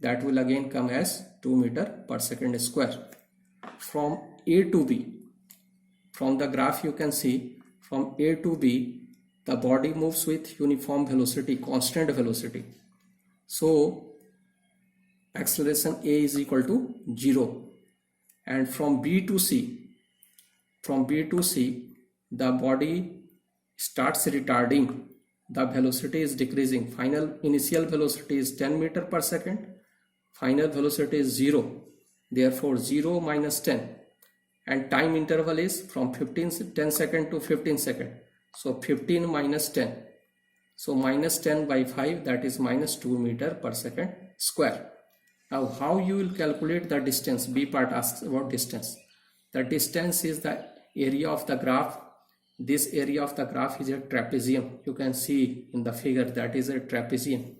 that will again come as 2 meter per second square. From A to B, from the graph you can see from A to B, the body moves with uniform velocity, constant velocity. So acceleration A is equal to 0. And from B to C, the body starts retarding. The velocity is decreasing. Initial velocity is 10 meter per second. Final velocity is 0. Therefore 0 minus 10. And time interval is from 10 second to 15 second. So 15 minus 10. So minus 10 by 5, that is minus 2 meter per second square. Now how you will calculate the distance? B part asks about distance. The distance is the area of the graph. This area of the graph is a trapezium. You can see in the figure that is a trapezium.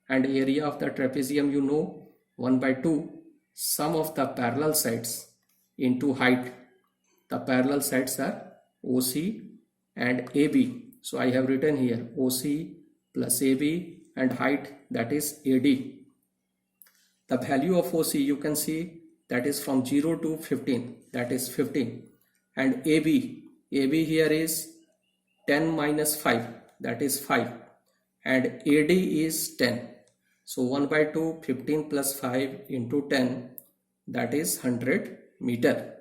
And area of the trapezium, you know, 1 by 2 sum of the parallel sides into height. The parallel sides are OC and AB. So I have written here OC plus AB and height, that is AD. The value of OC you can see that is from 0 to 15, that is 15. And AB here is 10 minus 5, that is 5. And AD is 10. So 1 by 2, 15 plus 5 into 10, that is 100 meter.